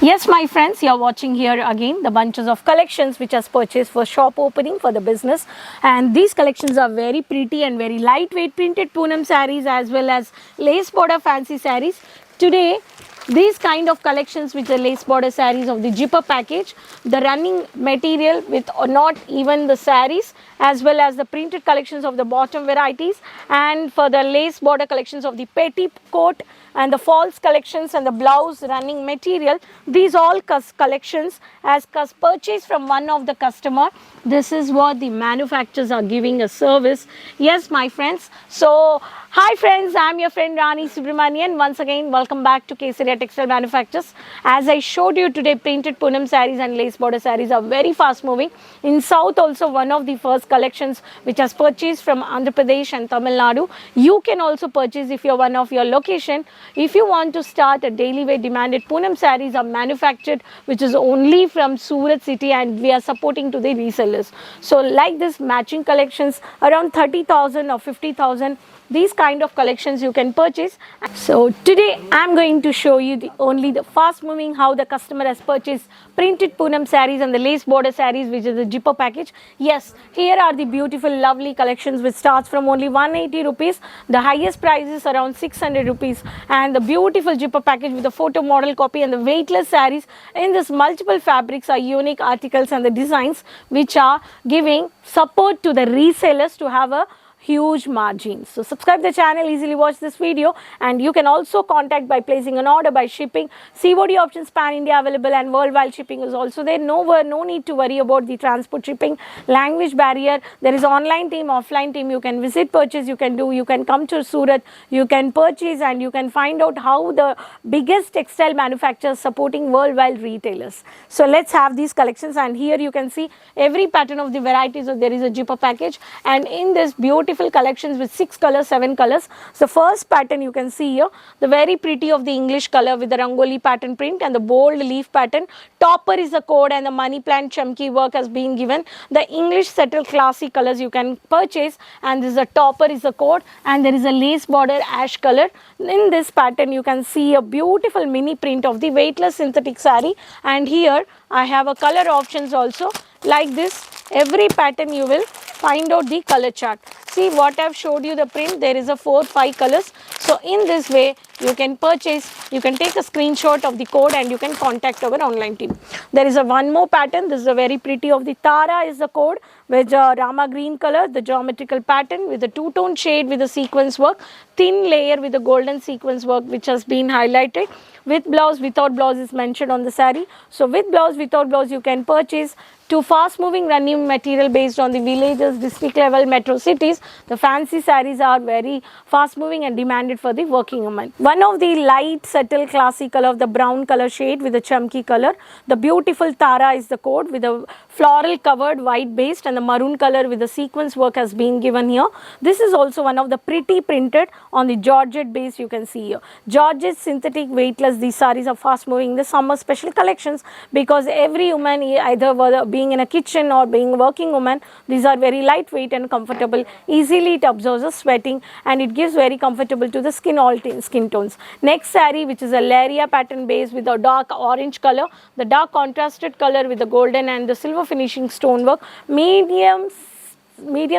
Yes, my friends, you're watching here again the bunches of collections which has purchased for shop opening for the business, and these collections are very pretty and very lightweight printed Poonam sarees as well as lace border fancy sarees. Today these kind of collections with the lace border sarees of the zipper package, the running material with not even the sarees, as well as the printed collections of the bottom varieties, and for the lace border collections of the petticoat and the false collections and the blouse running material. These all collections as purchased from one of the customer. This is what the manufacturers are giving a service. Yes, my friends. So hi friends, I'm your friend Rani Subramanian. Once again, welcome back to Kesaria Textile Manufacturers. As I showed you today, printed Poonam sarees and lace border sarees are very fast moving. In South also, one of the first collections which has purchased from Andhra Pradesh and Tamil Nadu. You can also purchase if you're one of your location. If you want to start a daily wear demanded Poonam sarees are manufactured which is only from Surat city, and we are supporting to the resellers. So like this matching collections around 30,000 or 50,000, these kind of collections you can purchase. So today I'm going to show you only the fast moving how the customer has purchased printed Poonam sarees and the lace border sarees, which is the zipper package. Yes, here are the beautiful lovely collections which starts from only 180 rupees. The highest price is around 600 rupees, and the beautiful zipper package with the photo model copy and the weightless sarees in this multiple fabrics are unique articles and the designs which are giving support to the resellers to have a huge margins. So subscribe the channel, easily watch this video, and you can also contact by placing an order by shipping. COD options pan India available, and worldwide shipping is also there. No need to worry about the transport shipping, language barrier. There is online team, offline team. You can visit, purchase, you can come to Surat, you can purchase, and you can find out how the biggest textile manufacturers supporting worldwide retailers. So let's have these collections, and here you can see every pattern of the varieties. So there is a zipper package, and in this beautiful collections with 6 colors, 7 colors. So first pattern you can see here, the very pretty of the English color with the rangoli pattern print and the bold leaf pattern. Topper is the code, and the money plant chumki work has been given. The English settle classy colors you can purchase, and this is a topper is the code, and there is a lace border ash color. In this pattern you can see a beautiful mini print of the weightless synthetic saree, and here I have a color options also like this. Every pattern you will find out the color chart. See what I've showed you the print, there is a 4-5 colors. So in this way you can purchase, you can take a screenshot of the code and you can contact our online team. There is a one more pattern. This is a very pretty of the Tara is the code with Rama green color, the geometrical pattern with the two-tone shade with the sequence work, thin layer with the golden sequence work which has been highlighted. With blouse, without blouse is mentioned on the saree. So with blouse, without blouse you can purchase to fast moving running material based on the villages, district level, metro cities. The fancy sarees are very fast moving and demanded for the working woman. One of the light subtle classy color of the brown color shade with the chunky color. The beautiful Tara is the code with a floral covered white based, and the maroon color with the sequence work has been given here. This is also one of the pretty printed on the georgette base you can see here. Georgette synthetic weightless. These sarees are fast moving. The summer special collections because every woman either being in a kitchen or being a working woman, these are very lightweight and comfortable. Easily it absorbs the sweating, and it gives very comfortable to the skin, all skin tones. Next saree which is a Laria pattern base with a dark orange color, the dark contrasted color with the golden and the silver finishing stonework, medium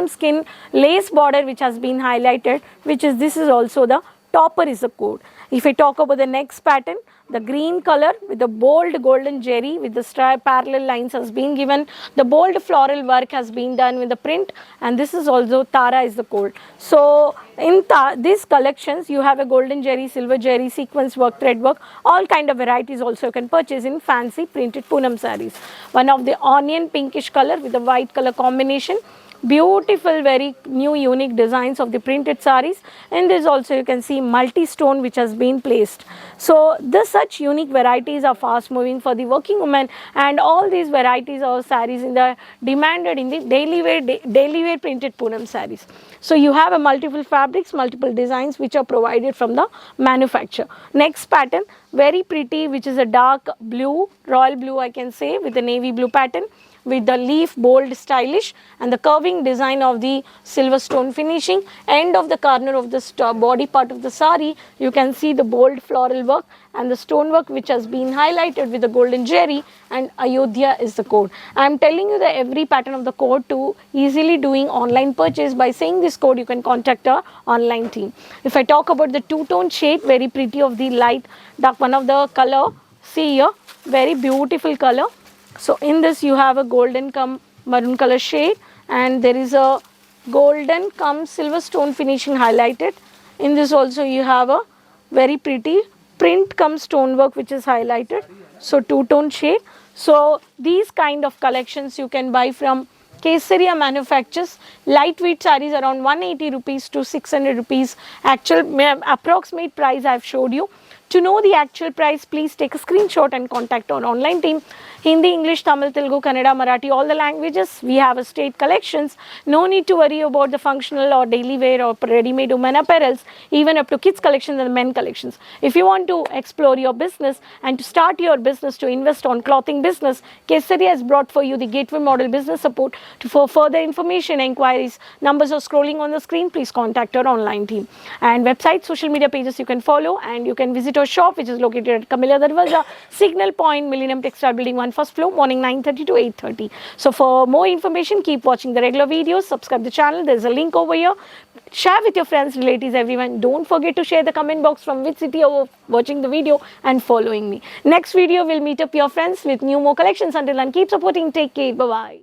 skin lace border which has been highlighted, which is this is also the topper is the code. If I talk about the next pattern, the green color with the bold golden jerry with the stripe parallel lines has been given. The bold floral work has been done with the print, and this is also Tara is the code. So in these collections you have a golden jerry, silver jerry, sequence work, thread work, all kind of varieties also you can purchase in fancy printed Poonam sarees. One of the onion pinkish color with the white color combination. Beautiful, very new unique designs of the printed sarees. In this also you can see multi-stone which has been placed. So this such unique varieties are fast moving for the working woman, and all these varieties of sarees in the demanded in the daily wear printed Poonam sarees. So you have a multiple fabrics, multiple designs which are provided from the manufacturer. Next pattern, very pretty, which is a dark blue, royal blue I can say, with a navy blue pattern. with the leaf, bold, stylish, and the curving design of the silver stone finishing. End of the corner of the body part of the sari, you can see the bold floral work and the stone work which has been highlighted with the golden jerry, and Ayodhya is the code. I am telling you the every pattern of the code to easily doing online purchase. By saying this code, you can contact our online team. If I talk about the two-tone shade, very pretty of the light dark, one of the color, see here, very beautiful color. So in this you have a golden come maroon color shade, and there is a golden come silver stone finishing highlighted. In this also you have a very pretty print come stone work which is highlighted. So two-tone shade. So these kind of collections you can buy from Kesaria manufactures. Lightweight sarees around 180 rupees to 600 rupees. Actual approximate price I have showed you. To know the actual price, please take a screenshot and contact our online team. Hindi, English, Tamil, Telugu, Kannada, Marathi, all the languages. We have a state collections. No need to worry about the functional or daily wear or ready-made women apparels, even up to kids collections and men collections. If you want to explore your business and to start your business, to invest on clothing business, Kesaria has brought for you the Gateway Model Business Support. For further information, inquiries, numbers are scrolling on the screen. Please contact our online team. And website, social media pages you can follow, and you can visit our shop which is located at Kamila Darwaja, Signal Point, Millennium Textile Building 1, first floor, morning 9:30 to 8:30. So for more information, keep watching the regular videos, subscribe the channel. There's a link over here. Share with your friends, relatives, everyone. Don't forget to share the comment box from which city you're watching the video and following me. Next video will meet up your friends with new more collections. Until then, keep supporting. Take care. Bye-bye.